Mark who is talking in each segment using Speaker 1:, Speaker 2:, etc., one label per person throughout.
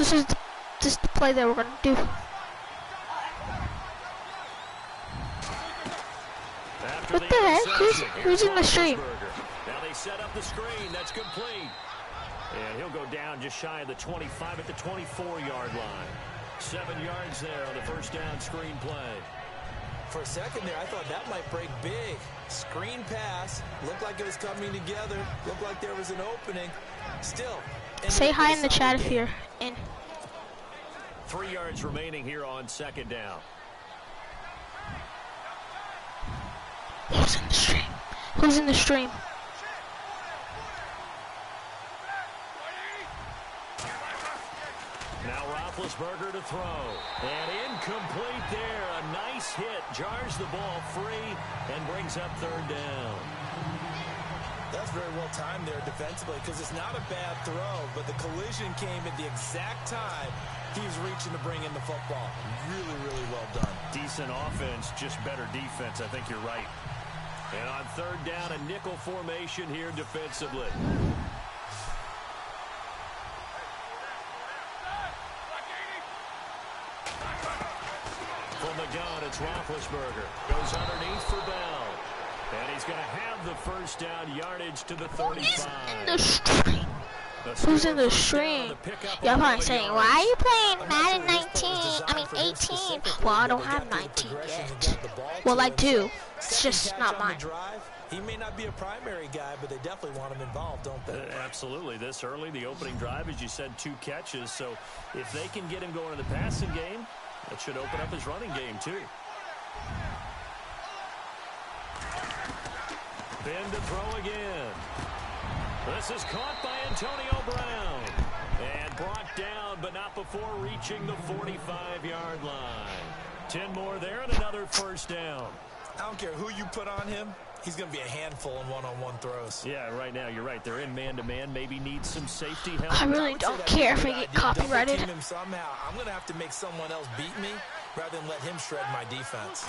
Speaker 1: This is the play that we're gonna do. What the heck? Who's in the stream?
Speaker 2: Now they set up the screen. That's complete. And he'll go down just shy of the 25 at the 24-yard line. 7 yards there on the first down screen play.
Speaker 3: For a second there, I thought that might break big. Screen pass. Looked like it was coming together. Looked like there was an opening. Still.
Speaker 1: Say hi in the chat if you're in.
Speaker 2: 3 yards remaining here on second down.
Speaker 1: Who's in the stream? Who's in the stream?
Speaker 2: Now Roethlisberger to throw. And incomplete there. A nice hit. Jars the ball free and brings up third down.
Speaker 3: That's very well timed there defensively because it's not a bad throw, but the collision came at the exact time he was reaching to bring in the football. Really, really well done.
Speaker 2: Decent offense, just better defense. I think you're right. And on third down, a nickel formation here defensively. From the gun, it's Roethlisberger. Goes underneath for Bell. And he's going to have the first down yardage to the 35.
Speaker 1: Who's in the stream? Y'all probably saying, why are you playing Madden 18? Well, I don't have 19 yet. Well, I do. It's just not mine.
Speaker 3: He may not be a primary guy, but they definitely want him involved, don't they?
Speaker 2: Absolutely. This early, the opening drive, as you said, 2 catches. So if they can get him going in the passing game, that should open up his running game, too. Ben to throw again. This is caught by Antonio Brown. And brought down, but not before reaching the 45-yard line. 10 more there and another first down.
Speaker 3: I don't care who you put on him. He's going to be a handful in one-on-one throws.
Speaker 2: Yeah, right now, you're right. They're in man-to-man. Maybe need some safety help.
Speaker 1: I really don't care if we get copyrighted.
Speaker 3: Him somehow. I'm going to have to make someone else beat me rather than let him shred my defense.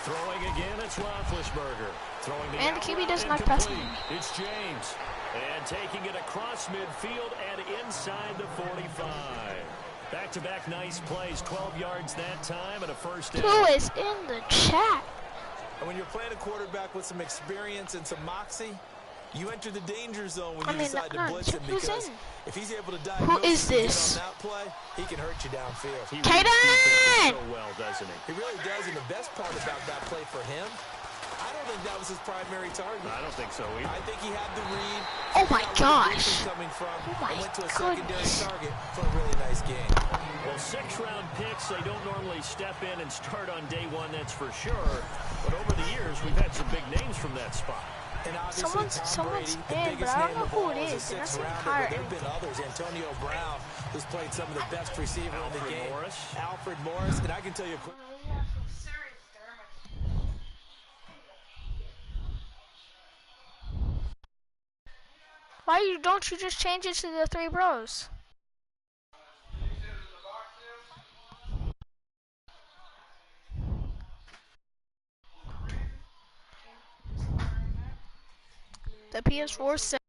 Speaker 2: Throwing again, it's Roethlisberger. Throwing the
Speaker 1: and the QB doesn't like passing.
Speaker 2: It's James. And taking it across midfield and inside the 45. Back-to-back nice plays. 12 yards that time and a first down.
Speaker 1: Who is in the chat?
Speaker 3: And when you're playing a quarterback with some experience and some moxie, you enter the danger zone when you decide to blitz him, because if he's able to diagnose on that play, he can hurt you downfield.
Speaker 2: He really so well, doesn't he?
Speaker 3: He really does, and the best part about that play for him, I don't think that was his primary target.
Speaker 2: I don't think so either.
Speaker 3: I think he had the read.
Speaker 1: Oh my gosh.
Speaker 3: Coming from,
Speaker 1: oh my
Speaker 3: and went to a
Speaker 1: goodness.
Speaker 3: secondary target for a really nice game.
Speaker 2: Well, 6-round picks, they don't normally step in and start on day one, that's for sure. But over the years, we've had some big names from that spot.
Speaker 3: And
Speaker 1: someone's in, but I don't know who it is. They're not saying higher.
Speaker 3: There have been others. Antonio Brown, who's played some of the best receiver in the game. Alfred Morris. And I can tell you a quick.
Speaker 1: Why don't you just change it to the 3 bros? The PS4 says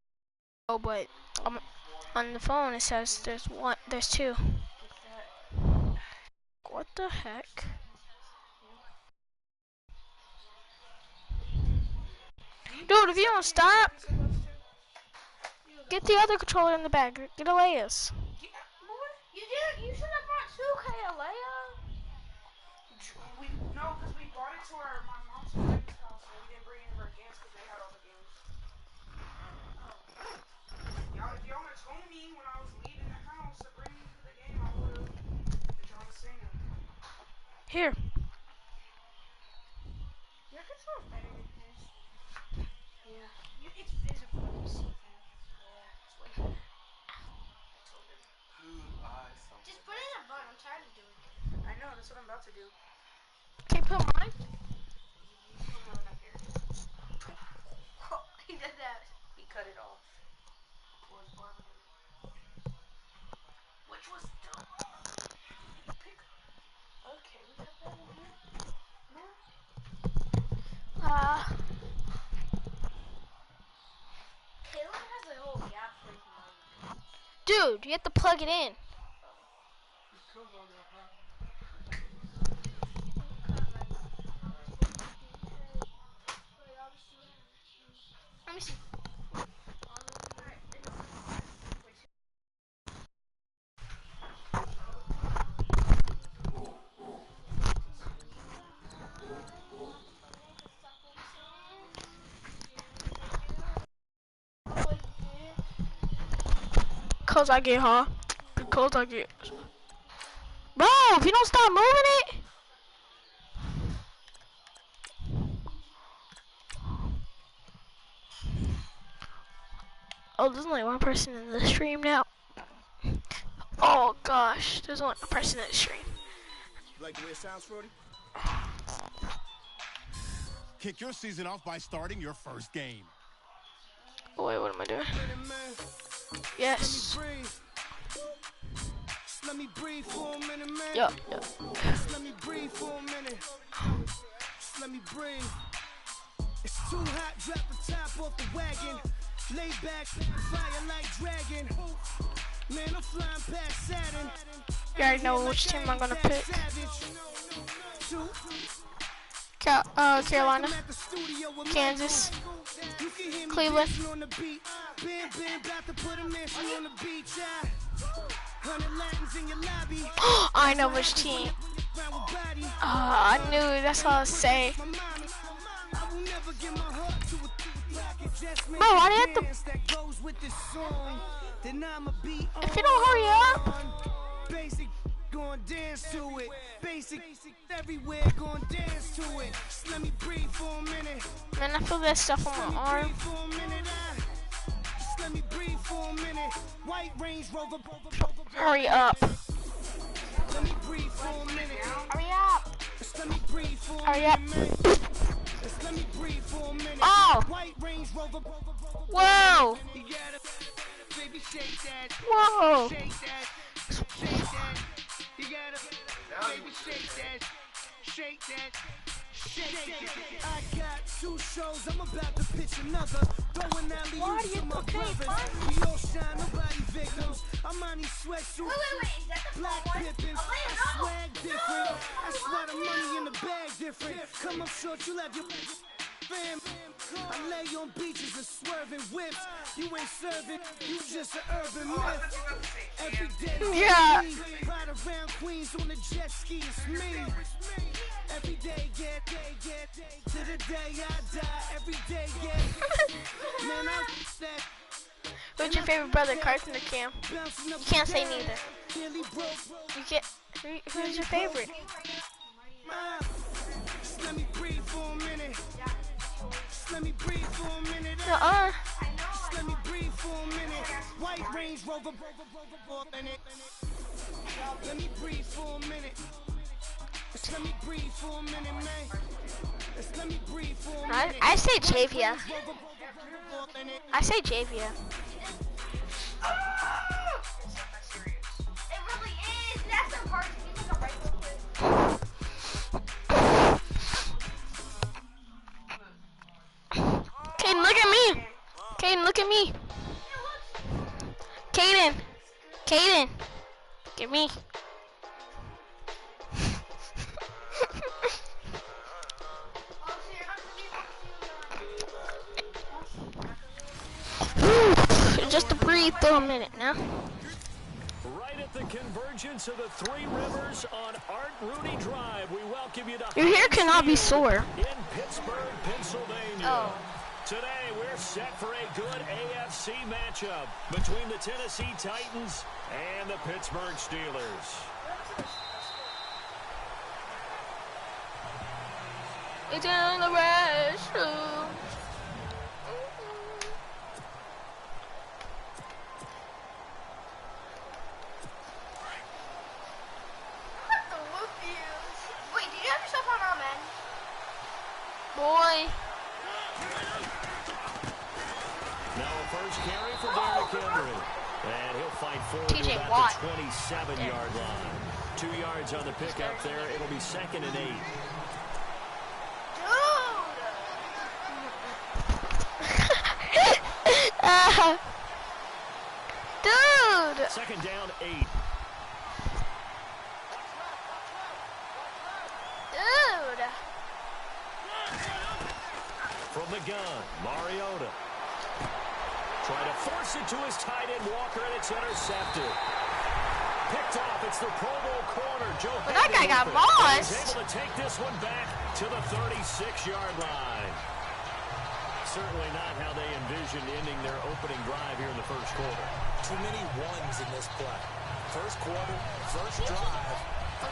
Speaker 1: oh, but on the phone it says there's 2. What the heck? Dude, if you don't stop, get the other controller in the back. Get Elias.
Speaker 4: You should have brought 2K, Alea. No, because we brought it to my mom's friend's house, and we didn't bring any of our games because they had all the games. If y'all would have told me when I was leaving the house to bring me to the game, I would have. But y'all was saying it.
Speaker 1: Here.
Speaker 4: Your control's better than his. Yeah. It's visible when you see things. Yeah. Just put it in a bun. I'm tired of doing it. I know. That's what I'm about to do.
Speaker 1: Can you put mine?
Speaker 4: He did that. He cut it off. Which was dumb. Okay, we got that in here. No? Caleb has a whole gap for him.
Speaker 1: Dude, Dude, you have to plug it in. Let me see. Cause I get, huh? Because I get. Bro, if you don't stop moving it. Oh, there's only one person in the stream now. Oh gosh, there's only one person in the stream.
Speaker 5: Like the way it sounds, Brody? Kick your season off by starting your first game.
Speaker 1: Oh, wait, what am I doing? Yes.
Speaker 6: Let me breathe for a minute, man.
Speaker 1: Yo.
Speaker 6: Let me breathe for a minute. Let me breathe. It's too hot, drop the top off the wagon. Lay back, fire like dragon. Man, I'm flying past Saturn.
Speaker 1: You already know which team I'm gonna pick. Carolina, Kansas, Cleveland. I know which team. I knew. That's all I was saying. Bro, why do you have to? If you don't hurry up.
Speaker 6: Basic, going dance to it. Basic, everywhere, going dance to it. Just let me breathe for a minute.
Speaker 1: Man, I feel that stuff on my arm.
Speaker 6: Just let me breathe for a minute. White Range Rover.
Speaker 1: Hurry up.
Speaker 6: Let me breathe for a minute.
Speaker 1: Hurry up.
Speaker 6: Just let me breathe for a
Speaker 1: Hurry up.
Speaker 6: minute. Just let me breathe for a minute.
Speaker 1: Oh.
Speaker 6: White Range Rover.
Speaker 1: Whoa.
Speaker 6: You gotta, baby, shake that.
Speaker 1: Whoa.
Speaker 6: Shake that. Shake that. You gotta, baby, shake that. Shake that. Shake that. I got 2 shows. I'm about to pitch another. Throwing alley-oops to my brothers. We all shine, nobody victims. I'm on these sweatsuits. Black Pippins. I swag different. I swear the money in the bag different. Come up short, you'll have your fam. I lay on beaches and swerving whips. You ain't serving, you just an urban myth. Every day,
Speaker 1: Yeah.
Speaker 6: ride around Queens on the jet ski, it's me. Every day, get to the day I die. Every day, get man, I that.
Speaker 1: Who's your favorite brother, Carson or Cam? You can't say neither. You can't. Who's your favorite?
Speaker 6: Just let me breathe for a minute. Just let me breathe for a minute. Just let me breathe for a minute. White Range Rover. Let me breathe for a minute. Just let me breathe for a minute, man. Just let me breathe for a minute.
Speaker 1: I say Javia. I say Javia.
Speaker 4: It really is. That's the part. He's like a right
Speaker 1: Caden, look at me. Caden, look at me. Caden, look at me. Just to breathe for a minute now.
Speaker 2: Right at the convergence of the Three Rivers on Art Rooney Drive, we welcome you to
Speaker 1: Your hair cannot be sore.
Speaker 2: in Pittsburgh, Pennsylvania.
Speaker 1: Oh.
Speaker 2: Today we're set for a good AFC matchup between the Tennessee Titans and the Pittsburgh Steelers.
Speaker 1: It's in the restroom.
Speaker 4: Wait, do you have yourself on our men?
Speaker 1: Boy.
Speaker 2: Now a first carry for Derrick Henry. And he'll fight forward to
Speaker 1: TJ
Speaker 2: about
Speaker 1: Watt.
Speaker 2: the 27-yard line. 2 yards on the pickup there. It'll be 2nd and 8.
Speaker 1: Dude.
Speaker 2: Second down, 8.
Speaker 1: Dude.
Speaker 2: From the gun, Mariota. Trying to force it to his tight end, Walker, and it's intercepted. Picked off. It's the Pro Bowl corner, Joe.
Speaker 1: Well, that guy got lost.
Speaker 2: He's able to take this one back to the 36-yard line. Certainly not how they envisioned ending their opening drive here in the first quarter.
Speaker 3: Too many ones in this play. First quarter, first drive,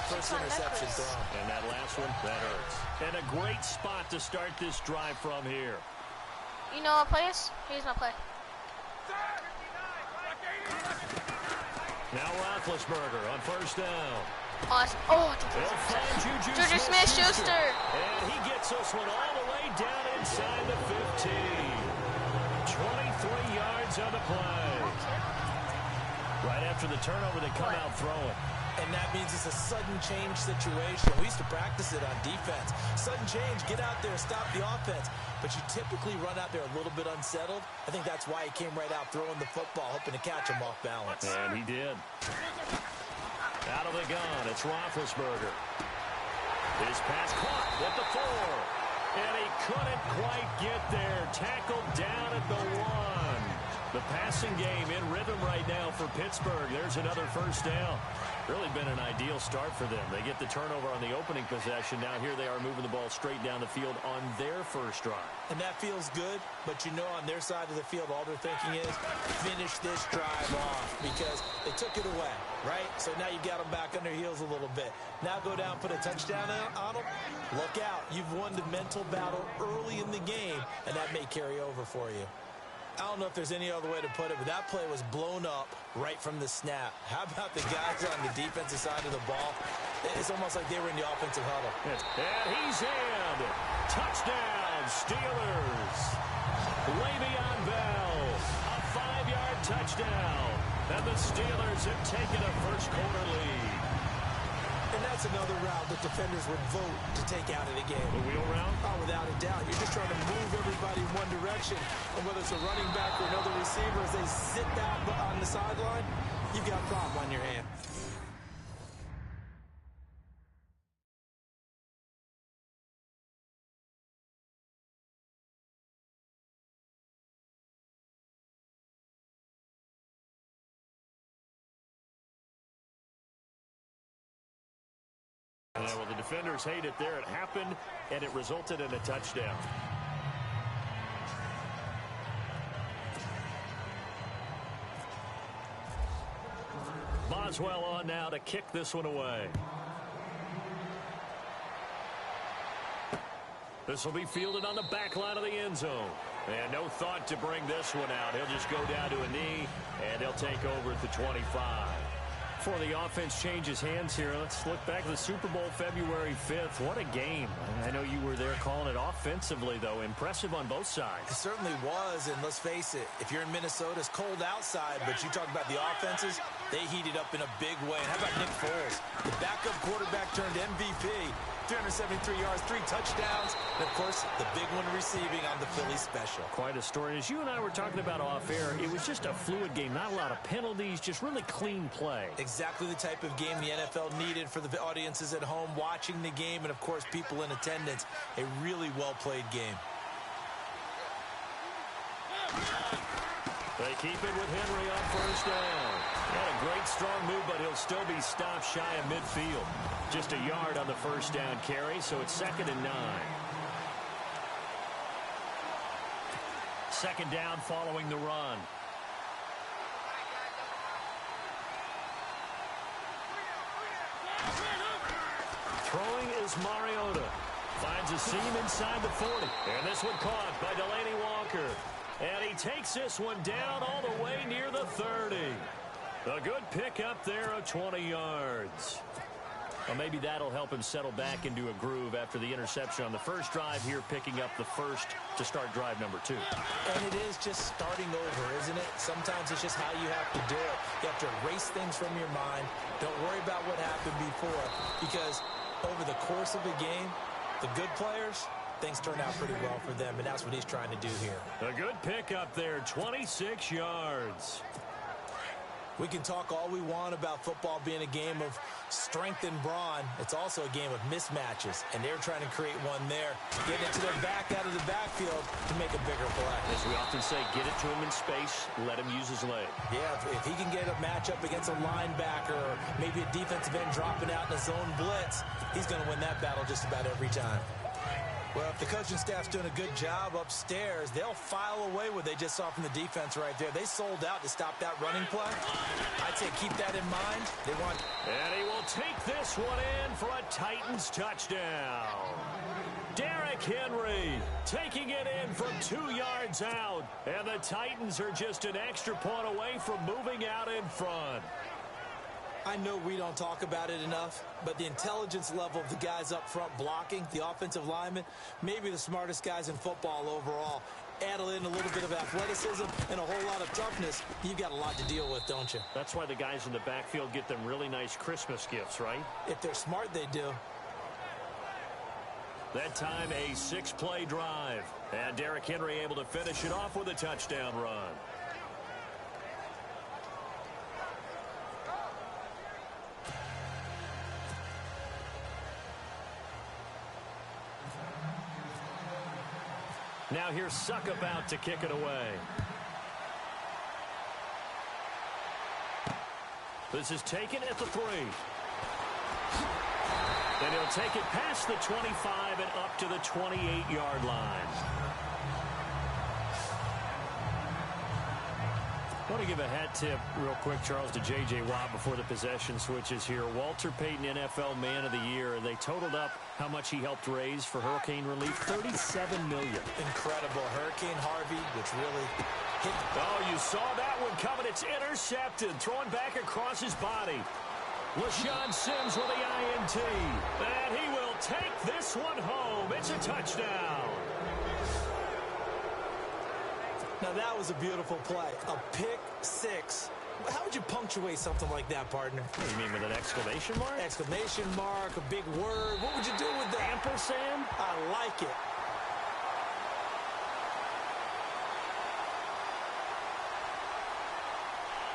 Speaker 3: first interception thrown.
Speaker 2: And that last one, that hurts. And a great spot to start this drive from here.
Speaker 1: You know what play is? Here's my play.
Speaker 2: Now Roethlisberger on first down.
Speaker 1: Awesome. Oh, Juju Smith-Schuster.
Speaker 2: And he gets this one all the way down inside the 15. 23 yards on the play. Right after the turnover, they come out throwing.
Speaker 3: And that means it's a sudden change situation. We used to practice it on defense. Sudden change, get out there, stop the offense. But you typically run out there a little bit unsettled. I think that's why he came right out throwing the football, hoping to catch him off balance.
Speaker 2: And he did. Out of the gun, it's Roethlisberger. His pass caught with the 4. And he couldn't quite get there. Tackled down at the 1. The passing game in rhythm right now for Pittsburgh. There's another first down. Really been an ideal start for them. They get the turnover on the opening possession. Now here they are moving the ball straight down the field on their first drive.
Speaker 3: And that feels good, but you know on their side of the field all they're thinking is finish this drive off because they took it away, right? So now you got them back on their heels a little bit. Now go down, put a touchdown on them. Look out. You've won the mental battle early in the game, and that may carry over for you. I don't know if there's any other way to put it, but that play was blown up right from the snap. How about the guys on the defensive side of the ball? It's almost like they were in the offensive huddle.
Speaker 2: And he's in. Touchdown, Steelers. Le'Veon Bell, a 5-yard touchdown. And the Steelers have taken a first quarter lead.
Speaker 3: And that's another route that defenders would vote to take out of the game.
Speaker 2: The wheel route?
Speaker 3: Oh, without a doubt. You're just trying to move everybody in one direction. And whether it's a running back or another receiver, as they sit down on the sideline, you've got a problem on your hand.
Speaker 2: Yeah, well, the defenders hate it there. It happened, and it resulted in a touchdown. Boswell on now to kick this one away. This will be fielded on the back line of the end zone. And no thought to bring this one out. He'll just go down to a knee, and he'll take over at the 25. Before the offense changes hands here, let's look back to the Super Bowl February 5th. What a game. I know you were there calling it offensively, though. Impressive on both sides.
Speaker 3: It certainly was, and let's face it, if you're in Minnesota, it's cold outside, but you talk about the offenses, they heated up in a big way. And how about Nick Foles? The backup quarterback turned MVP. 373 yards, 3 touchdowns, and, of course, the big one receiving on the Philly special.
Speaker 2: Quite a story. As you and I were talking about off air, it was just a fluid game. Not a lot of penalties, just really clean play.
Speaker 3: Exactly the type of game the NFL needed for the audiences at home watching the game and, of course, people in attendance. A really well-played game.
Speaker 2: They keep it with Henry on first down. Not a great strong move, but he'll still be stopped shy of midfield. Just a yard on the first down carry, so it's 2nd and 9. Second down following the run. Throwing is Mariota. Finds a seam inside the 40. And this one caught by Delaney Walker. And he takes this one down all the way near the 30. A good pickup there of 20 yards. Well, maybe that'll help him settle back into a groove after the interception on the first drive here, picking up the first to start drive number 2.
Speaker 3: And it is just starting over, isn't it? Sometimes it's just how you have to do it. You have to erase things from your mind. Don't worry about what happened before, because over the course of the game, the good players, things turn out pretty well for them, and that's what he's trying to do here.
Speaker 2: A good pickup there, 26 yards.
Speaker 3: We can talk all we want about football being a game of strength and brawn. It's also a game of mismatches, and they're trying to create one there. Getting it to their back out of the backfield to make a bigger play.
Speaker 2: As we often say, get it to him in space, let him use his leg.
Speaker 3: Yeah, if he can get a matchup against a linebacker or maybe a defensive end dropping out in a zone blitz, he's going to win that battle just about every time. Well, if the coaching staff's doing a good job upstairs, they'll file away what they just saw from the defense right there. They sold out to stop that running play. I'd say keep that in mind. They want...
Speaker 2: And he will take this one in for a Titans touchdown. Derrick Henry taking it in from 2 yards out. And the Titans are just an extra point away from moving out in front.
Speaker 3: I know we don't talk about it enough, but the intelligence level of the guys up front blocking, the offensive linemen, maybe the smartest guys in football overall. Add in a little bit of athleticism and a whole lot of toughness, you've got a lot to deal with, don't you?
Speaker 2: That's why the guys in the backfield get them really nice Christmas gifts, right?
Speaker 3: If they're smart, they do.
Speaker 2: That time, a 6-play drive. And Derrick Henry able to finish it off with a touchdown run. Now here's Suck about to kick it away. This is taken at the 3. Then he'll take it past the 25 and up to the 28-yard line. I want to give a hat tip real quick, Charles, to J.J. Watt before the possession switches here. Walter Payton, NFL Man of the Year. They totaled up how much he helped raise for hurricane relief, $37 million.
Speaker 3: Incredible. Hurricane Harvey, which really hit.
Speaker 2: Oh, you saw that one coming. It's intercepted. Throwing back across his body. LaShawn Sims with the INT. And he will take this one home. It's a touchdown.
Speaker 3: Now, that was a beautiful play. A pick six. How would you punctuate something like that, partner?
Speaker 2: What do you mean, with an exclamation mark?
Speaker 3: Exclamation mark, a big word. What would you do with that?
Speaker 2: Ampersand?
Speaker 3: I like it.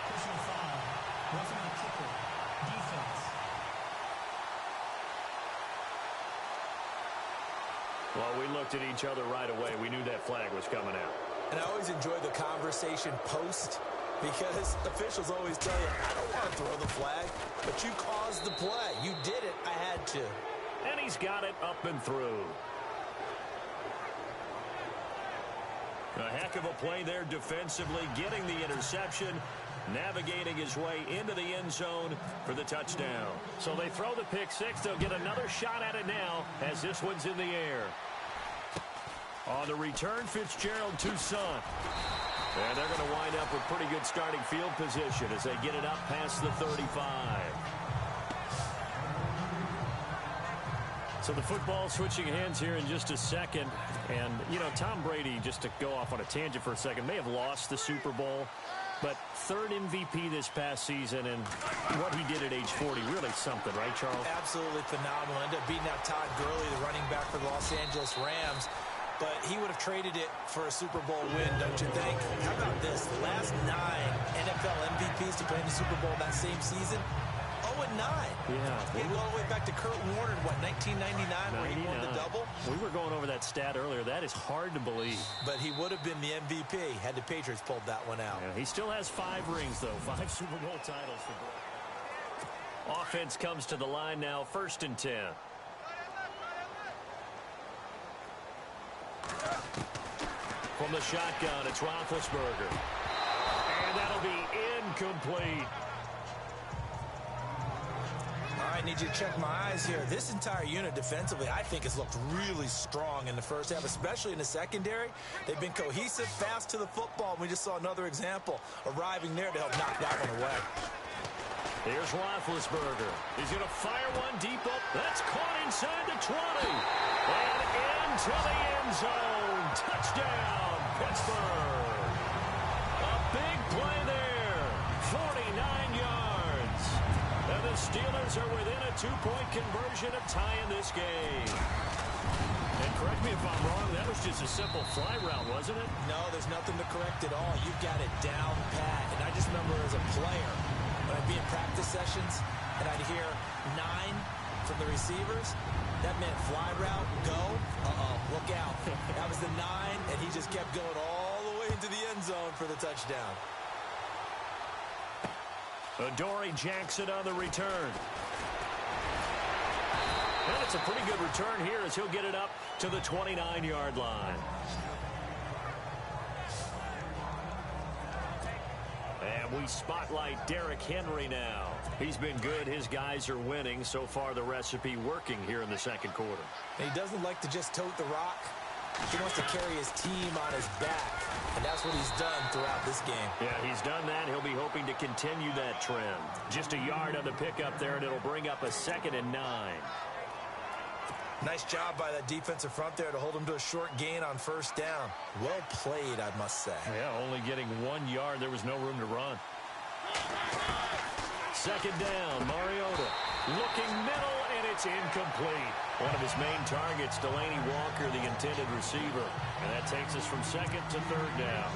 Speaker 7: Personal foul. Roughing the kicker. Defense.
Speaker 2: Well, we looked at each other right away. We knew that flag was coming out.
Speaker 3: And I always enjoy the conversation post because officials always tell you, I don't want to throw the flag, but you caused the play. You did it. I had to.
Speaker 2: And he's got it up and through. A heck of a play there defensively, getting the interception, navigating his way into the end zone for the touchdown. So they throw the pick six. They'll get another shot at it now as this one's in the air. On the return, Fitzgerald, Toussaint. And they're going to wind up with pretty good starting field position as they get it up past the 35. So the football switching hands here in just a second. And, you know, Tom Brady, just to go off on a tangent for a second, may have lost the Super Bowl. But third MVP this past season, and what he did at age 40, really something, right, Charles?
Speaker 3: Absolutely phenomenal. Ended up beating out Todd Gurley, the running back for the Los Angeles Rams. But he would have traded it for a Super Bowl win, don't you think? How about this? The last 9 NFL MVPs to play in the Super Bowl that same season, 0-9.
Speaker 2: Yeah.
Speaker 3: We go all the way back to Kurt Warner in, what, 1999, where he won the double?
Speaker 2: We were going over that stat earlier. That is hard to believe.
Speaker 3: But he would have been the MVP had the Patriots pulled that one out.
Speaker 2: Yeah, he still has 5 rings, though. 5 Super Bowl titles for Brady. Offense comes to the line now, 1st and 10. From the shotgun, it's Roethlisberger. And that'll be incomplete.
Speaker 3: All right, need you to check my eyes here. This entire unit defensively, I think, has looked really strong in the first half, especially in the secondary. They've been cohesive, fast to the football. We just saw another example arriving there to help knock that one away.
Speaker 2: Here's Roethlisberger. He's going to fire one deep up. That's caught inside the 20. And into the end zone. Touchdown, Pittsburgh. A big play there. 49 yards. And the Steelers are within a 2-point conversion of tying this game. And correct me if I'm wrong, that was just a simple fly route, wasn't it?
Speaker 3: No, there's nothing to correct at all. You've got it down pat. And I just remember as a player, When I'd be in practice sessions and I'd hear 9 from the receivers, that meant fly route, go, look out. That was the 9, and he just kept going all the way into the end zone for the touchdown.
Speaker 2: Adoree Jackson on the return. And it's a pretty good return here as he'll get it up to the 29-yard line. And we spotlight Derrick Henry now. He's been good. His guys are winning. So far, the recipe working here in the second quarter.
Speaker 3: And he doesn't like to just tote the rock. He wants to carry his team on his back. And that's what he's done throughout this game.
Speaker 2: Yeah, he's done that. He'll be hoping to continue that trend. Just a yard on the pickup there, and it'll bring up a 2nd and 9.
Speaker 3: Nice job by that defensive front there to hold him to a short gain on first down. Well played, I must say.
Speaker 2: Yeah, only getting 1 yard. There was no room to run. 2nd down, Mariota. Looking middle, and it's incomplete. One of his main targets, Delaney Walker, the intended receiver. And that takes us from 2nd to 3rd down.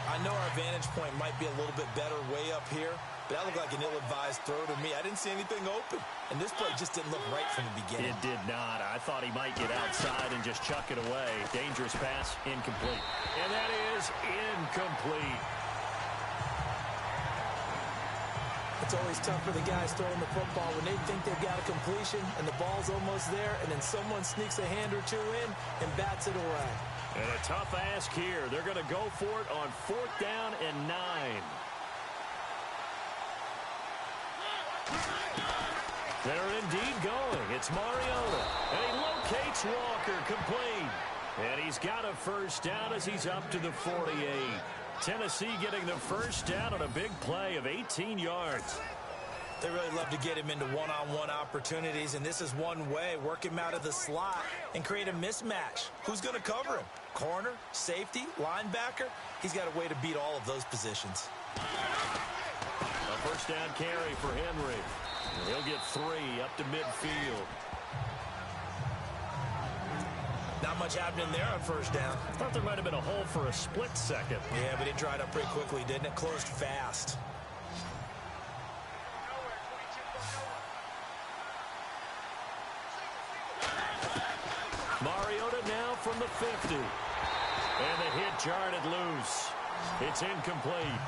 Speaker 3: I know our vantage point might be a little bit better way up here, but that looked like an ill-advised throw to me. I didn't see anything open, and this play just didn't look right from the beginning.
Speaker 2: It did not. I thought he might get outside and just chuck it away. Dangerous pass, incomplete. And that is incomplete.
Speaker 3: It's always tough for the guys throwing the football when they think they've got a completion and the ball's almost there, and then someone sneaks a hand or two in and bats it away.
Speaker 2: And a tough ask here. They're going to go for it on 4th down and 9. They're indeed going. It's Mariota. And he locates Walker, complete. And he's got a first down as he's up to the 48. Tennessee getting the first down on a big play of 18 yards.
Speaker 3: They really love to get him into one-on-one opportunities, and this is one way. Work him out of the slot and create a mismatch. Who's going to cover him? Corner, safety, linebacker? He's got a way to beat all of those positions.
Speaker 2: A first down carry for Henry. He'll get 3 up to midfield.
Speaker 3: Not much happening there on first down.
Speaker 2: Thought there might have been a hole for a split second.
Speaker 3: Yeah, but it dried up pretty quickly, didn't it? Closed fast.
Speaker 2: Mariota now from the 50. And the hit jarred it loose. It's incomplete.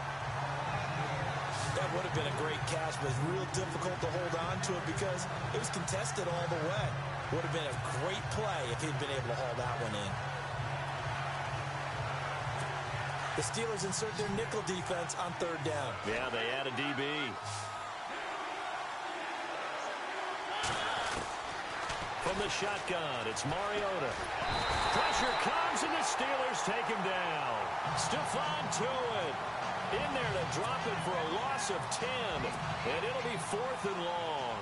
Speaker 3: That would have been a great catch, but it's real difficult to hold on to it because it was contested all the way. Would have been a great play if he'd been able to haul that one in. The Steelers insert their nickel defense on 3rd down.
Speaker 2: Yeah, they add a DB. From the shotgun, it's Mariota. Pressure comes, and the Steelers take him down. Stephon Tuitt in there to drop it for a loss of 10. And it'll be 4th and long.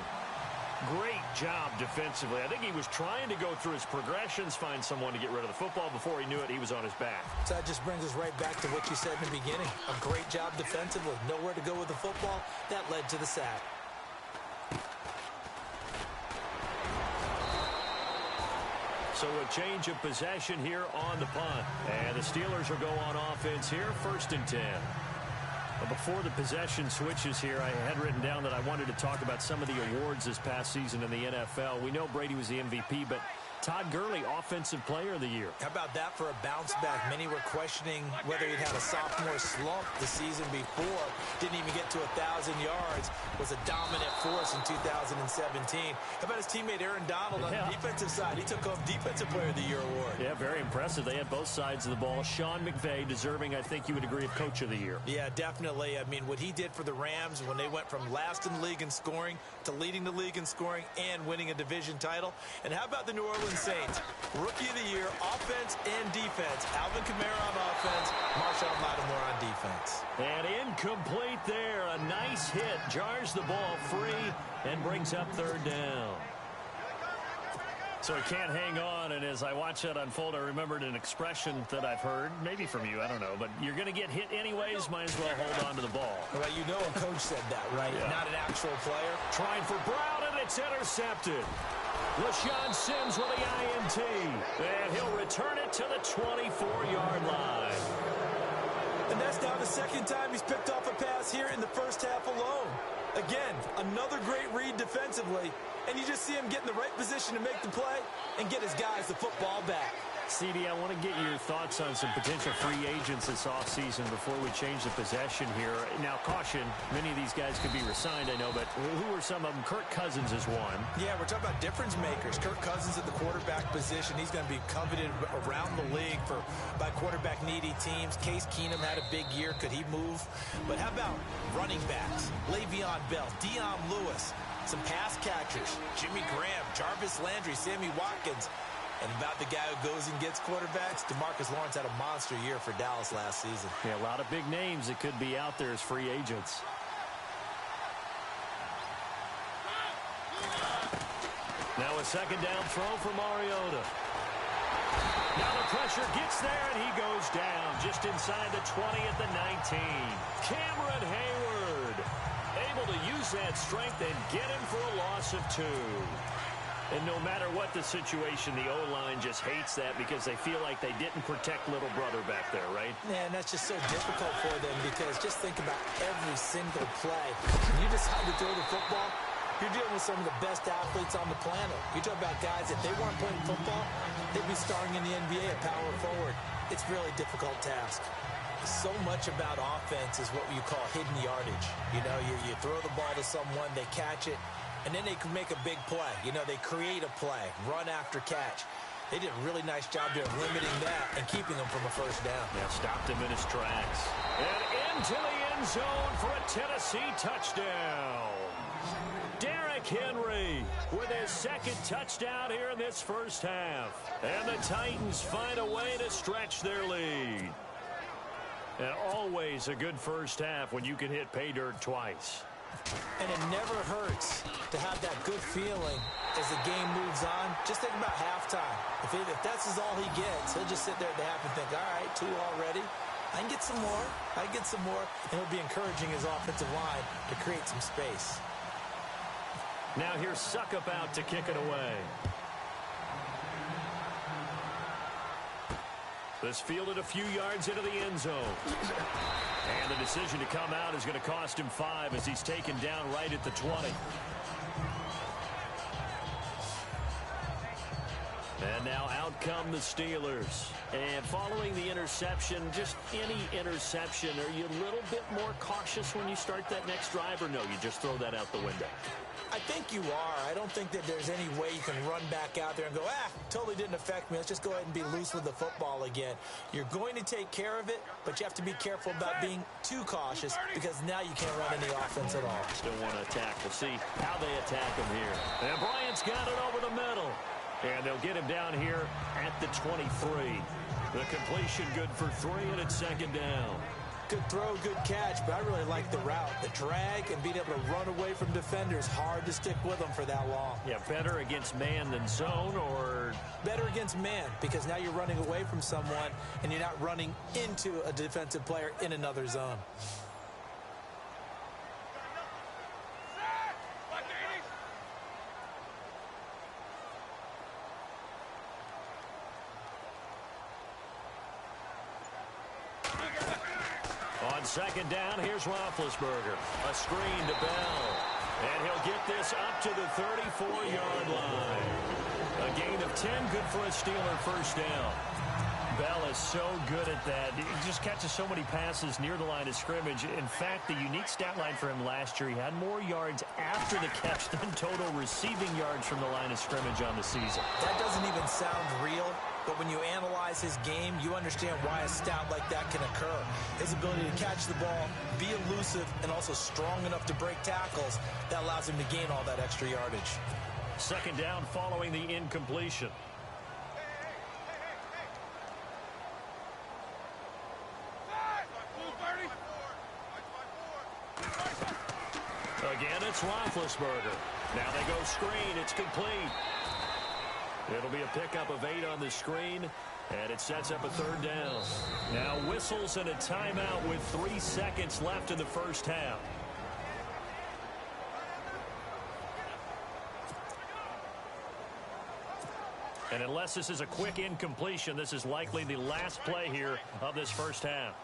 Speaker 2: Great job defensively. I think he was trying to go through his progressions, find someone to get rid of the football. Before he knew it, he was on his back.
Speaker 3: So that just brings us right back to what you said in the beginning. A great job defensively. Nowhere to go with the football. That led to the sack.
Speaker 2: So a change of possession here on the punt. And the Steelers will go on offense here, 1st and 10. But before the possession switches here, I had written down that I wanted to talk about some of the awards this past season in the NFL. We know Brady was the MVP, but Todd Gurley, Offensive Player of the Year.
Speaker 3: How about that for a bounce back? Many were questioning whether he'd had a sophomore slump the season before. Didn't even get to 1,000 yards. Was a dominant force in 2017. How about his teammate Aaron Donald on the defensive side? He took home Defensive Player of the Year award.
Speaker 2: Yeah, very impressive. They had both sides of the ball. Sean McVay deserving, I think you would agree, of Coach of the Year.
Speaker 3: Yeah, definitely. I mean, what he did for the Rams when they went from last in the league in scoring to leading the league in scoring and winning a division title. And how about the New Orleans Saints? Rookie of the Year, offense and defense. Alvin Kamara on offense, Marshawn Lattimore on defense.
Speaker 2: And incomplete there. A nice hit. Jars the ball free and brings up 3rd down. So he can't hang on, and as I watch that unfold, I remembered an expression that I've heard, maybe from you, I don't know, but you're going to get hit anyways, might as well hold on to the ball.
Speaker 3: Well, you know a coach said that, right?
Speaker 2: Yeah.
Speaker 3: Not an actual player.
Speaker 2: Trying for Brown, and it's intercepted. LaShawn Sims with the INT, and he'll return it to the 24-yard line.
Speaker 3: And that's now the second time he's picked off a pass here in the first half alone. Again, another great read defensively, and you just see him get in the right position to make the play and get his guys the football back.
Speaker 2: CD, I want to get your thoughts on some potential free agents this offseason before we change the possession here. Now, caution, many of these guys could be resigned, I know, but who are some of them? Kirk Cousins is one.
Speaker 3: Yeah, we're talking about difference makers. Kirk Cousins at the quarterback position. He's going to be coveted around the league by quarterback-needy teams. Case Keenum had a big year. Could he move? But how about running backs? Le'Veon Bell, Dion Lewis, some pass catchers, Jimmy Graham, Jarvis Landry, Sammy Watkins. And about the guy who goes and gets quarterbacks, DeMarcus Lawrence had a monster year for Dallas last season.
Speaker 2: Yeah, a lot of big names that could be out there as free agents. Now a second down throw for Mariota. Now the pressure gets there, and he goes down just inside the 20 at the 19. Cameron Hayward able to use that strength and get him for a loss of 2. And no matter what the situation, the O-line just hates that because they feel like they didn't protect little brother back there, right?
Speaker 3: Yeah, and that's just so difficult for them because just think about every single play. When you decide to throw the football, you're dealing with some of the best athletes on the planet. You talk about guys, if they weren't playing football, they'd be starring in the NBA at power forward. It's a really difficult task. So much about offense is what you call hidden yardage. You know, you throw the ball to someone, they catch it, and then they can make a big play. You know, they create a play, run after catch. They did a really nice job there of limiting that and keeping them from a first down.
Speaker 2: Yeah, stopped him in his tracks. And into the end zone for a Tennessee touchdown. Derrick Henry with his second touchdown here in this first half. And the Titans find a way to stretch their lead. And always a good first half when you can hit pay dirt twice.
Speaker 3: And it never hurts to have that good feeling as the game moves on. Just think about halftime. If that's all he gets, he'll just sit there at the half and think, all right, 2 already. I can get some more. I can get some more. And he'll be encouraging his offensive line to create some space.
Speaker 2: Now here's Suckup out to kick it away. This fielded a few yards into the end zone. And the decision to come out is going to cost him 5 as he's taken down right at the 20. And now out come the Steelers. And following the interception, just any interception, are you a little bit more cautious when you start that next drive, or no, you just throw that out the window?
Speaker 3: I think you are. I don't think that there's any way you can run back out there and go, totally didn't affect me. Let's just go ahead and be loose with the football again. You're going to take care of it, but you have to be careful about being too cautious because now you can't run any offense at all.
Speaker 2: Still want to attack. We'll see how they attack him here. And Bryant's got it over the middle. And they'll get him down here at the 23. The completion good for 3, and it's second down.
Speaker 3: Good throw, good catch, but I really like the route. The drag and being able to run away from defenders, hard to stick with them for that long.
Speaker 2: Yeah, better against man than zone, or?
Speaker 3: Better against man, because now you're running away from someone and you're not running into a defensive player in another zone.
Speaker 2: On second down, here's Roethlisberger. A screen to Bell. And he'll get this up to the 34-yard line. A gain of 10, good for a Steeler first down. Bell is so good at that. He just catches so many passes near the line of scrimmage. In fact, the unique stat line for him last year, he had more yards after the catch than total receiving yards from the line of scrimmage on the season.
Speaker 3: That doesn't even sound real, but when you analyze his game, you understand why a stat like that can occur. His ability to catch the ball, be elusive, and also strong enough to break tackles, that allows him to gain all that extra yardage.
Speaker 2: Second down following the incompletion. Again, it's Roethlisberger. Now they go screen. It's complete. It'll be a pickup of 8 on the screen, and it sets up a third down. Now whistles and a timeout with 3 seconds left in the first half. And unless this is a quick incompletion, this is likely the last play here of this first half.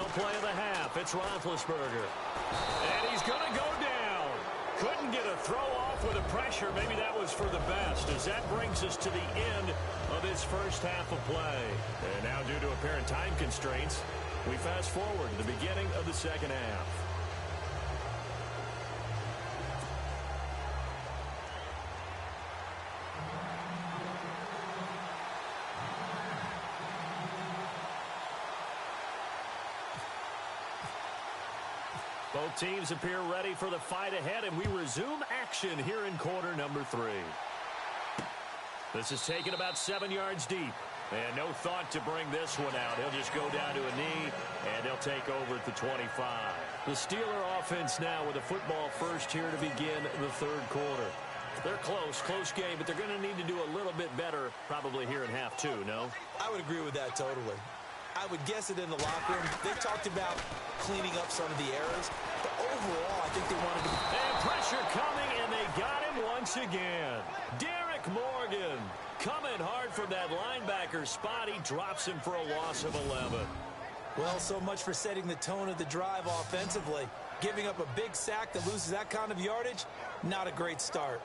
Speaker 2: play of the half. It's Roethlisberger. And he's going to go down. Couldn't get a throw off with the pressure. Maybe that was for the best, as that brings us to the end of this first half of play. And now, due to apparent time constraints, we fast forward to the beginning of the second half. Both teams appear ready for the fight ahead, and we resume action here in quarter number 3. This is taken about 7 yards deep. And no thought to bring this one out. He'll just go down to a knee, and he'll take over at the 25. The Steeler offense now with a football first here to begin the third quarter. They're close game, but they're going to need to do a little bit better probably here in half 2, no?
Speaker 3: I would agree with that totally. I would guess it in the locker room. They talked about cleaning up some of the errors, but overall, I think they wanted to...
Speaker 2: And pressure coming, and they got him once again. Derek Morgan coming hard from that linebacker spot. He drops him for a loss of 11.
Speaker 3: Well, so much for setting the tone of the drive offensively. Giving up a big sack that loses that kind of yardage, not a great start.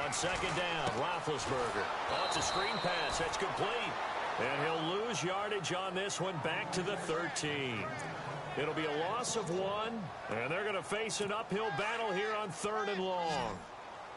Speaker 2: On second down, Roethlisberger. Oh, it's a screen pass. That's complete. And he'll lose yardage on this one back to the 13. It'll be a loss of 1, and they're going to face an uphill battle here on 3rd and long.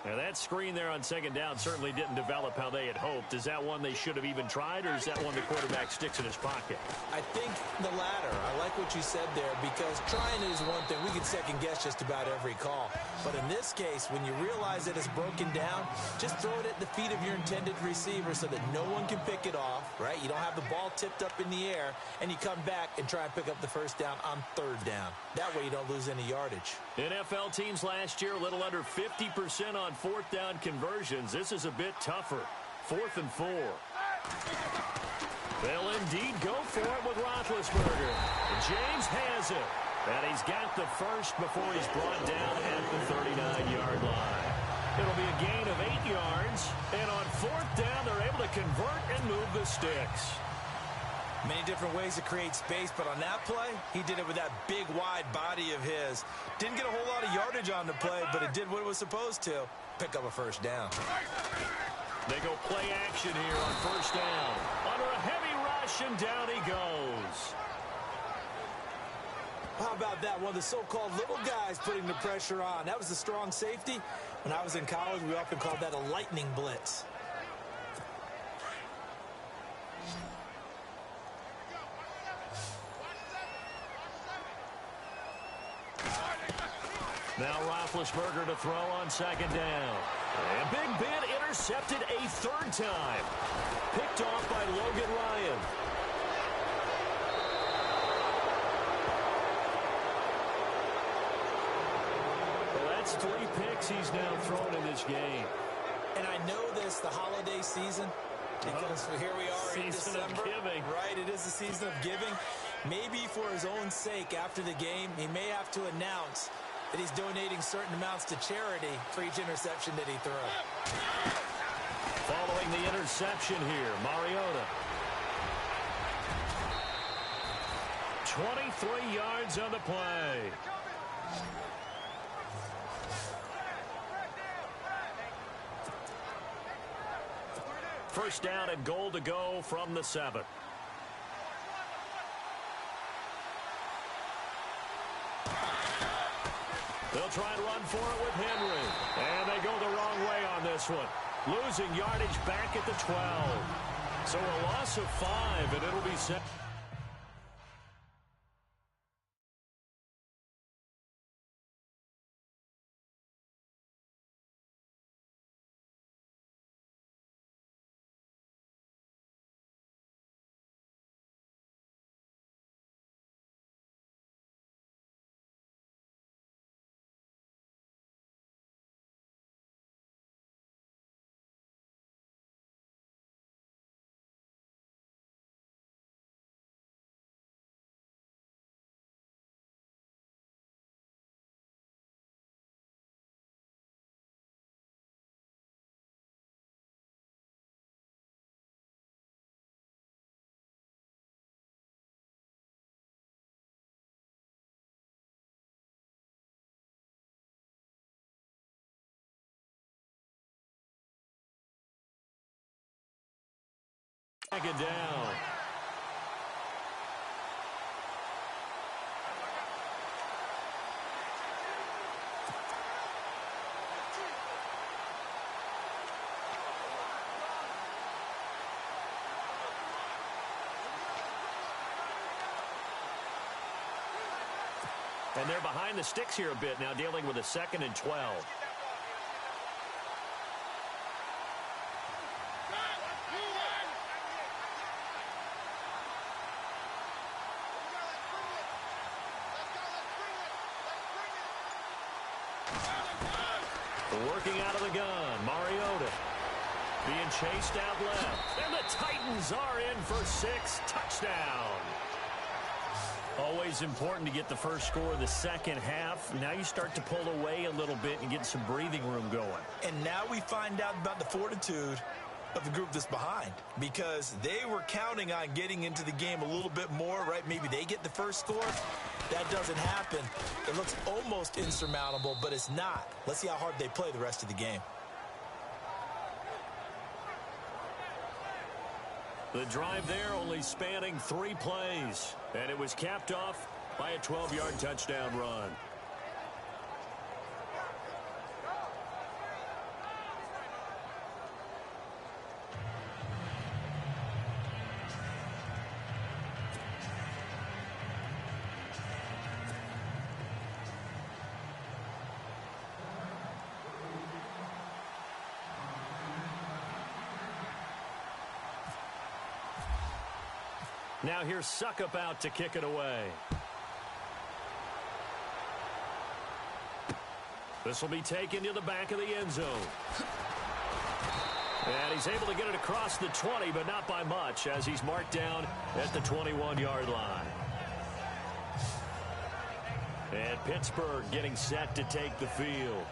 Speaker 2: Now, that screen there on second down certainly didn't develop how they had hoped. Is that one they should have even tried, or is that one the quarterback sticks in his pocket?
Speaker 3: I think the latter. I like what you said there, because trying it is one thing. We can second guess just about every call. But in this case, when you realize that it's broken down, just throw it at the feet of your intended receiver so that no one can pick it off, right? You don't have the ball tipped up in the air, and you come back and try and pick up the first down on 3rd down. That way you don't lose any yardage.
Speaker 2: NFL teams last year a little under 50% on 4th down conversions. This is a bit tougher. 4th and 4. They'll indeed go for it with Roethlisberger. James has it. And he's got the first before he's brought down at the 39-yard line. It'll be a gain of 8 yards. And on 4th down, they're able to convert and move the sticks.
Speaker 3: Many different ways to create space, but on that play, he did it with that big, wide body of his. Didn't get a whole lot of yardage on the play, but it did what it was supposed to. Pick up a first down.
Speaker 2: They go play action here on 1st down. Under a heavy rush, and down he goes.
Speaker 3: How about that? One of the so-called little guys putting the pressure on. That was the strong safety. When I was in college, we often called that a lightning blitz.
Speaker 2: Now Roethlisberger to throw on 2nd down. And Big Ben intercepted a 3rd time. Picked off by Logan Ryan. Well, that's 3 picks he's now thrown in this game.
Speaker 3: And I know this, the holiday season, because here we are in December.
Speaker 2: Season of giving.
Speaker 3: Right, it is the season of giving. Maybe for his own sake after the game, he may have to announce that he's donating certain amounts to charity for each interception that he throws.
Speaker 2: Following the interception here, Mariota. 23 yards on the play. First down and goal to go from the 7. They'll try and run for it with Henry. And they go the wrong way on this one. Losing yardage back at the 12. So a loss of 5, and it'll be set. Second down. And they're behind the sticks here a bit now, dealing with a 2nd and 12. Working out of the gun, Mariota. Being chased out left. And the Titans are in for 6. Touchdown. Always important to get the first score of the second half. Now you start to pull away a little bit and get some breathing room going.
Speaker 3: And now we find out about the fortitude of the group that's behind, because they were counting on getting into the game a little bit more, right? Maybe they get the first score. That doesn't happen. It looks almost insurmountable, but it's not. Let's see how hard they play the rest of the game.
Speaker 2: The drive there only spanning 3 plays, and it was capped off by a 12-yard touchdown run. Now here's Suckup out to kick it away. This will be taken to the back of the end zone. And he's able to get it across the 20, but not by much, as he's marked down at the 21-yard line. And Pittsburgh getting set to take the field.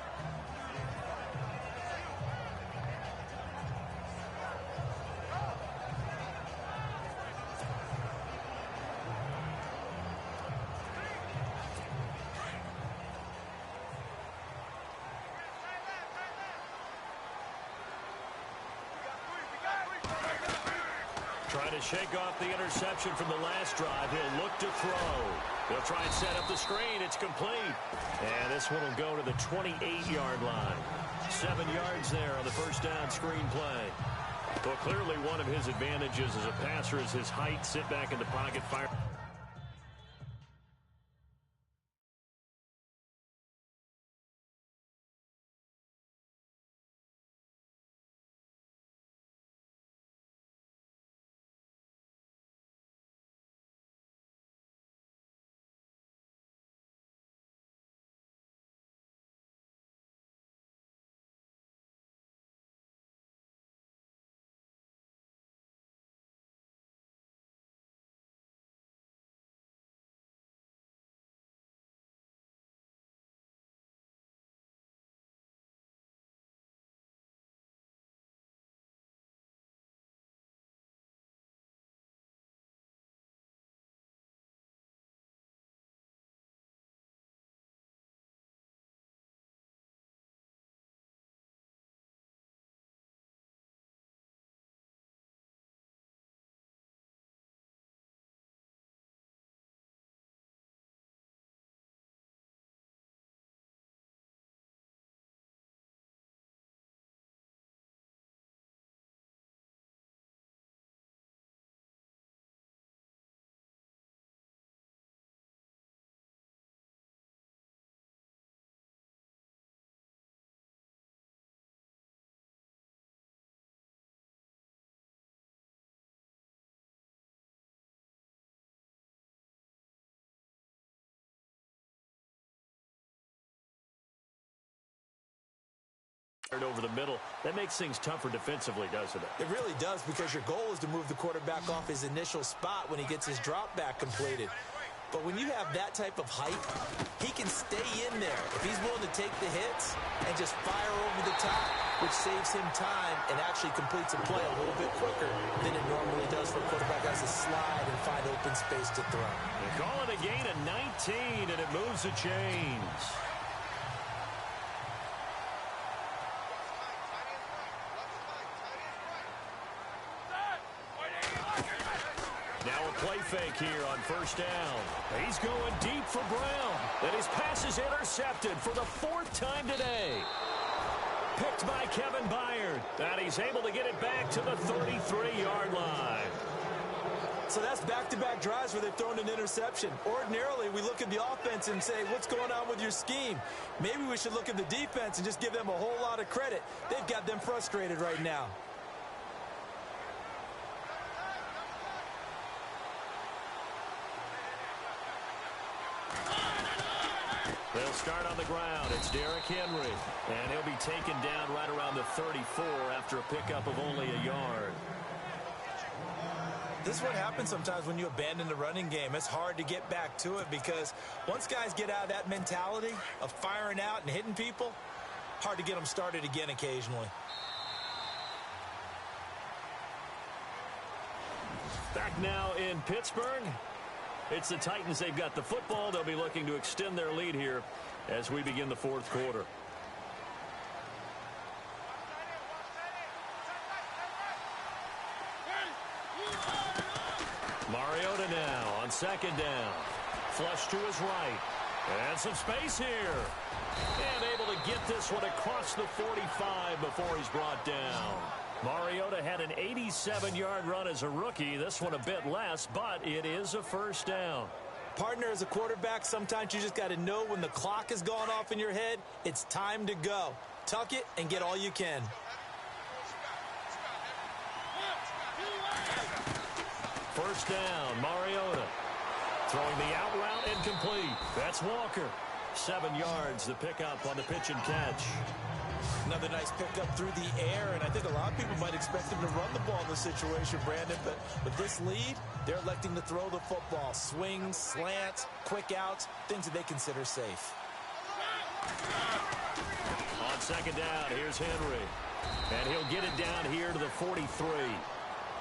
Speaker 2: Trying to shake off the interception from the last drive. He'll look to throw. They'll try and set up the screen. It's complete. And this one will go to the 28-yard line. 7 yards there on the first down screen play. Well, clearly one of his advantages as a passer is his height. Sit back in the pocket, fire. over the middle. That makes things tougher defensively, doesn't it?
Speaker 3: It really does, because your goal is to move the quarterback off his initial spot when he gets his drop back completed. But when you have that type of height, he can stay in there if he's willing to take the hits and just fire over the top, which saves him time and actually completes a play a little bit quicker than it normally does for a quarterback as a slide and find open space to throw.
Speaker 2: They call it a gain of 19, and it moves the chains. Now a play fake here on first down. He's going deep for Brown. And his pass is intercepted for the 4th time today. Picked by Kevin Byard. And he's able to get it back to the 33-yard line.
Speaker 3: So that's back-to-back drives where they've thrown an interception. Ordinarily, we look at the offense and say, what's going on with your scheme? Maybe we should look at the defense and just give them a whole lot of credit. They've got them frustrated right now.
Speaker 2: They'll start on the ground. It's Derrick Henry. And he'll be taken down right around the 34 after a pickup of only a yard.
Speaker 3: This is what happens sometimes when you abandon the running game. It's hard to get back to it because once guys get out of that mentality of firing out and hitting people, hard to get them started again occasionally.
Speaker 2: Back now in Pittsburgh. It's the Titans. They've got the football. They'll be looking to extend their lead here as we begin the 4th quarter. Mariota now on 2nd down. Flush to his right. And some space here. And able to get this one across the 45 before he's brought down. Mariota had an 87-yard run as a rookie. This one a bit less, but it is a first down.
Speaker 3: Partner, as a quarterback, sometimes you just got to know when the clock has gone off in your head, it's time to go. Tuck it and get all you can.
Speaker 2: First down, Mariota. Throwing the out route incomplete. That's Walker. 7 yards, the pickup on the pitch and catch.
Speaker 3: Another nice pickup through the air, and I think a lot of people might expect them to run the ball in this situation, Brandon, but with this lead, they're electing to throw the football. Swings, slants, quick outs, things that they consider safe.
Speaker 2: On 2nd down, here's Henry. And he'll get it down here to the 43.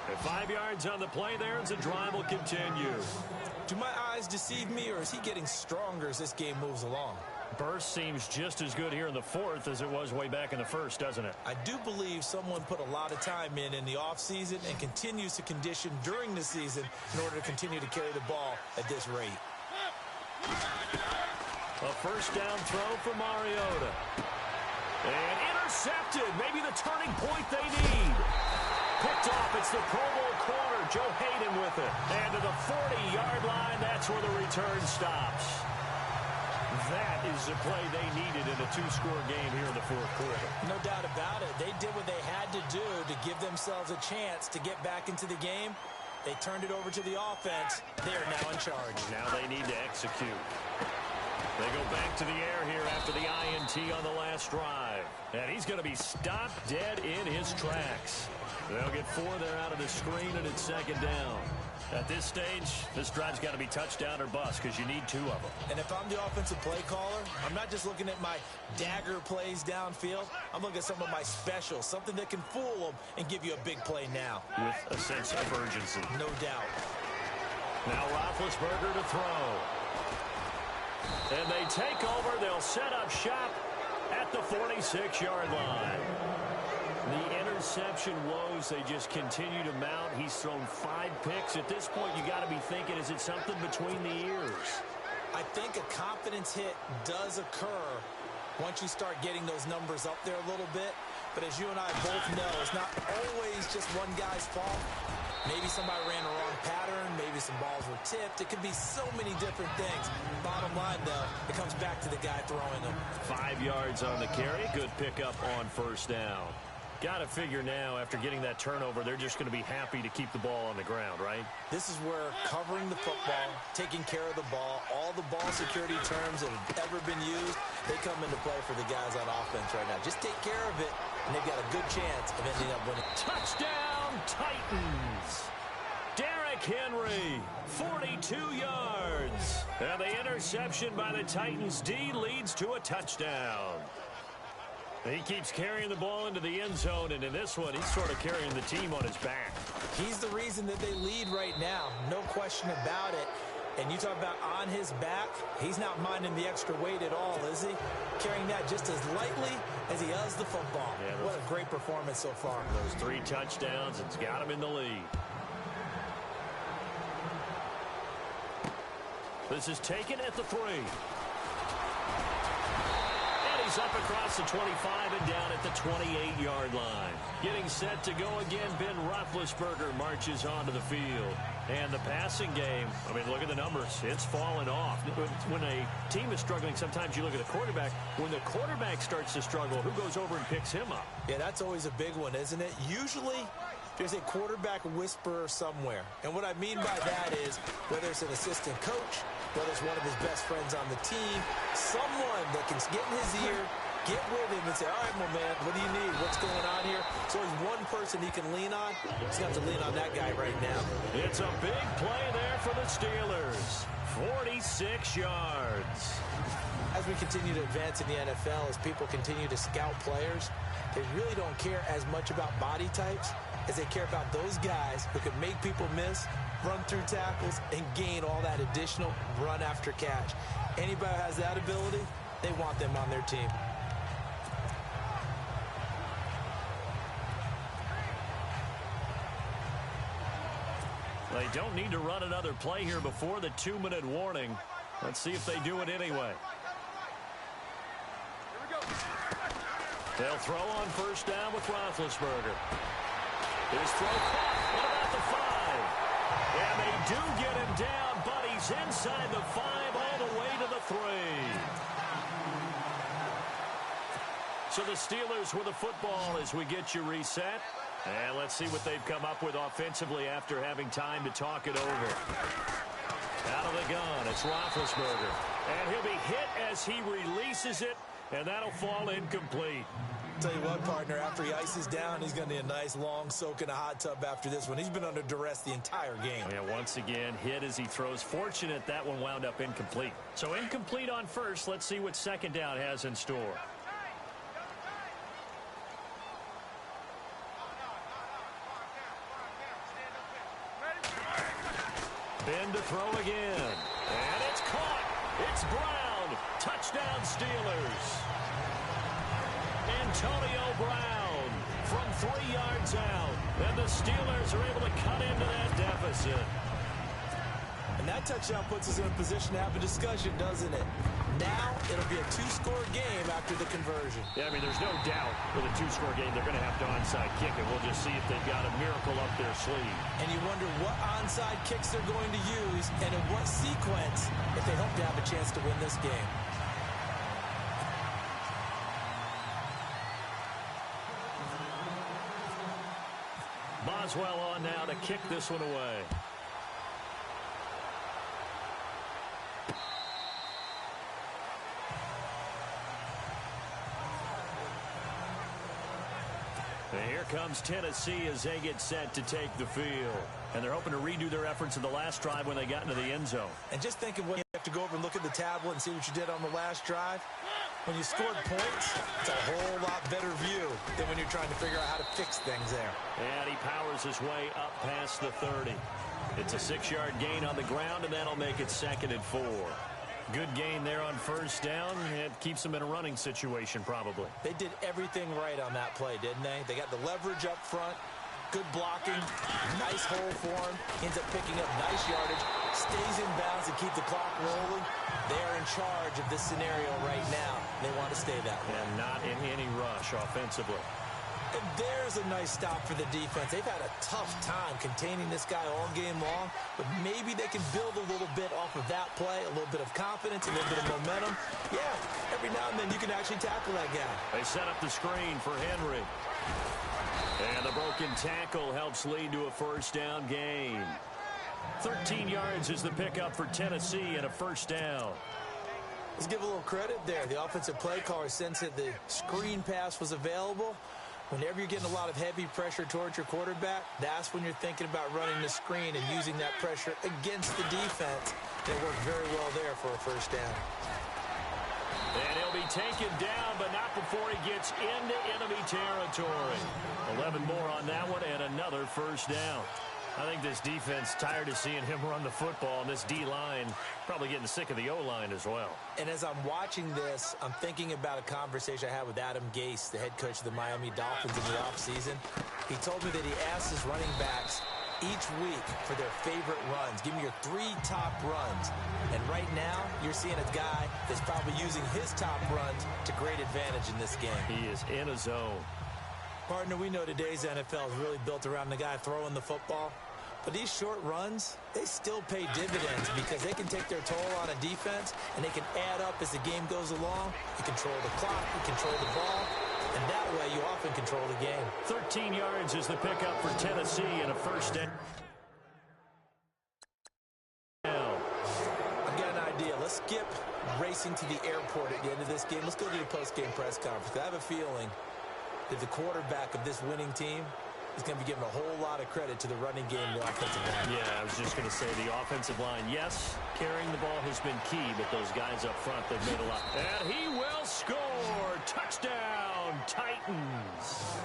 Speaker 2: And 5 yards on the play there as the drive will continue.
Speaker 3: Do my eyes deceive me, or is he getting stronger as this game moves along?
Speaker 2: Burst seems just as good here in the 4th as it was way back in the 1st, doesn't it?
Speaker 3: I do believe someone put a lot of time in the offseason and continues to condition during the season in order to continue to carry the ball at this rate.
Speaker 2: A first down throw for Mariota. And intercepted. Maybe the turning point they need. Picked off. It's the Pro Bowl corner. Joe Hayden with it. And to the 40-yard line, that's where the return stops. That is the play they needed in a 2-score game here in the 4th quarter.
Speaker 3: No doubt about it. They did what they had to do to give themselves a chance to get back into the game. They turned it over to the offense. They are now in charge.
Speaker 2: Now they need to execute. They go back to the air here after the INT on the last drive. And he's going to be stopped dead in his tracks. They'll get 4 there out of the screen, and it's 2nd down. At this stage, this drive's got to be touchdown or bust because you need 2 of them.
Speaker 3: And if I'm the offensive play caller, I'm not just looking at my dagger plays downfield. I'm looking at some of my specials, something that can fool them and give you a big play now.
Speaker 2: With a sense of urgency.
Speaker 3: No doubt.
Speaker 2: Now Roethlisberger to throw. And they take over. They'll set up shop at the 46-yard line. The interception woes, they just continue to mount. He's thrown 5 picks. At this point, you got to be thinking, is it something between the ears?
Speaker 3: I think a confidence hit does occur once you start getting those numbers up there a little bit. But as you and I both know, it's not always just one guy's fault. Maybe somebody ran a wrong pattern. Maybe some balls were tipped. It could be so many different things. Bottom line, though, it comes back to the guy throwing them.
Speaker 2: 5 yards on the carry. Good pickup on first down. Got to figure now, after getting that turnover, they're just going to be happy to keep the ball on the ground, right?
Speaker 3: This is where covering the football, taking care of the ball, all the ball security terms that have ever been used, they come into play for the guys on offense right now. Just take care of it, and they've got a good chance of ending up winning.
Speaker 2: Touchdown, Titans! Derrick Henry, 42 yards. And the interception by the Titans D leads to a touchdown. He keeps carrying the ball into the end zone, and in this one, he's sort of carrying the team on his back.
Speaker 3: He's the reason that they lead right now, no question about it. And you talk about on his back, he's not minding the extra weight at all, is he? Carrying that just as lightly as he does the football. Yeah, what a great performance so far.
Speaker 2: Those 3 touchdowns, it's got him in the lead. This is taken at the 3. He's up across the 25 and down at the 28-yard line. Getting set to go again, Ben Roethlisberger marches onto the field. And the passing game, I mean, look at the numbers. It's fallen off. When a team is struggling, sometimes you look at the quarterback. When the quarterback starts to struggle, who goes over and picks him up?
Speaker 3: Yeah, that's always a big one, isn't it? Usually, there's a quarterback whisperer somewhere. And what I mean by that is, whether it's an assistant coach, whether it's one of his best friends on the team, someone that can get in his ear, get with him and say, all right, my man, what do you need? What's going on here? So there's one person he can lean on. He's got to lean on that guy right now.
Speaker 2: It's a big play there for the Steelers. 46 yards.
Speaker 3: As we continue to advance in the NFL, as people continue to scout players, they really don't care as much about body types as they care about those guys who can make people miss, run through tackles, and gain all that additional run after catch. Anybody who has that ability, they want them on their team.
Speaker 2: They don't need to run another play here before the 2-minute warning. Let's see if they do it anyway. They'll throw on first down with Roethlisberger. His throw caught. What about the 5? And they do get him down, but he's inside the 5 all the way to the 3. So the Steelers with the football as we get you reset. And let's see what they've come up with offensively after having time to talk it over. Out of the gun, it's Roethlisberger. And he'll be hit as he releases it, and that'll fall incomplete.
Speaker 3: Tell you what, partner, after he ices down, he's going to need a nice long soak in a hot tub after this one. He's been under duress the entire game.
Speaker 2: Yeah, once again, hit as he throws. Fortunate that one wound up incomplete. So incomplete on first. Let's see what second down has in store. Ben to throw again. And it's caught. It's Brown. Touchdown Steelers. Antonio Brown from 3 yards out. And the Steelers are able to cut into that deficit.
Speaker 3: And that touchdown puts us in a position to have a discussion, doesn't it? Now it'll be a 2-score game after the conversion.
Speaker 2: Yeah, I mean, there's no doubt with a 2-score game they're going to have to onside kick it. We'll just see if they've got a miracle up their sleeve.
Speaker 3: And you wonder what onside kicks they're going to use and in what sequence if they hope to have a chance to win this game.
Speaker 2: Boswell on now to kick this one away. And here comes Tennessee as they get set to take the field. And they're hoping to redo their efforts in the last drive when they got into the end zone.
Speaker 3: And just think of what you have to go over and look at the tablet and see what you did on the last drive. When you scored points, it's a whole lot better view than when you're trying to figure out how to fix things there.
Speaker 2: And he powers his way up past the 30. It's a 6-yard gain on the ground, and that'll make it 2nd and 4. Good gain there on first down. It keeps them in a running situation, probably.
Speaker 3: They did everything right on that play, didn't they? They got the leverage up front, good blocking, nice hole for him, ends up picking up nice yardage, stays in bounds and keep the clock rolling. They are in charge of this scenario right now. They want to stay that way.
Speaker 2: And not in any rush offensively.
Speaker 3: And there's a nice stop for the defense. They've had a tough time containing this guy all game long, but maybe they can build a little bit off of that play, a little bit of confidence, a little bit of momentum. Yeah, every now and then you can actually tackle that guy.
Speaker 2: They set up the screen for Henry. And the broken tackle helps lead to a first down gain. 13 yards is the pickup for Tennessee and a first down.
Speaker 3: Let's give a little credit there. The offensive play caller sensed that the screen pass was available. Whenever you're getting a lot of heavy pressure towards your quarterback, that's when you're thinking about running the screen and using that pressure against the defense. They worked very well there for a first down.
Speaker 2: And he'll be taken down, but not before he gets into enemy territory. 11 more on that one and another first down. I think this defense tired of seeing him run the football, and this D-line probably getting sick of the O-line as well.
Speaker 3: And as I'm watching this, I'm thinking about a conversation I had with Adam Gase, the head coach of the Miami Dolphins in the offseason. He told me that he asked his running backs each week for their favorite runs. Give me your 3 top runs. And right now, you're seeing a guy that's probably using his top runs to great advantage in this game.
Speaker 2: He is in a zone.
Speaker 3: Partner, we know today's NFL is really built around the guy throwing the football. But these short runs, they still pay dividends because they can take their toll on a defense, and they can add up as the game goes along. You control the clock, you control the ball, and that way you often control the game.
Speaker 2: 13 yards is the pickup for Tennessee and a first down.
Speaker 3: I've got an idea. Let's skip racing to the airport at the end of this game. Let's go to the post-game press conference. I have a feeling that the quarterback of this winning team is going to be given a whole lot of credit to the running game and the offensive line.
Speaker 2: Yeah, I was just going to say the offensive line. Yes, carrying the ball has been key, but those guys up front, they've made a lot. And he will score. Touchdown, Titans.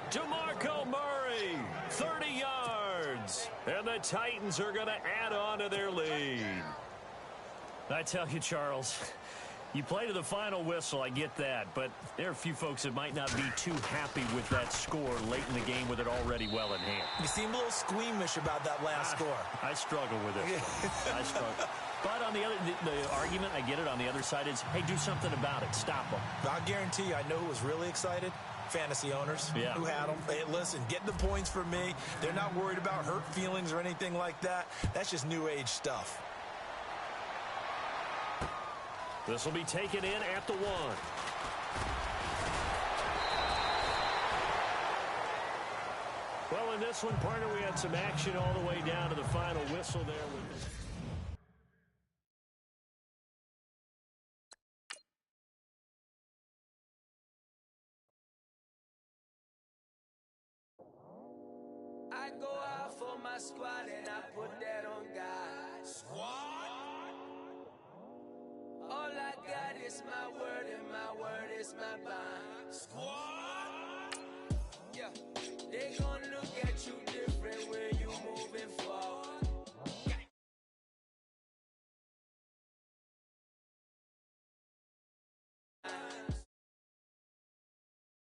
Speaker 2: DeMarco Murray, 30 yards. And the Titans are going to add on to their lead. I tell you, Charles, you play to the final whistle, I get that, but there are a few folks that might not be too happy with that score late in the game with it already well in hand.
Speaker 3: You seem a little squeamish about that last score.
Speaker 2: I struggle with it. I struggle. But on the other, the argument, I get it, on the other side is, hey, do something about it. Stop them.
Speaker 3: I guarantee you, I know who was really excited. Fantasy owners who had them. Hey, listen, get the points for me. They're not worried about hurt feelings or anything like that. That's just new age stuff.
Speaker 2: This will be taken in at the 1. Well, in this one, partner, we had some action all the way down to the final whistle there.
Speaker 8: I go out for my squad and I put that on God. Squad? All I got is my word and my word is my bond. Squad!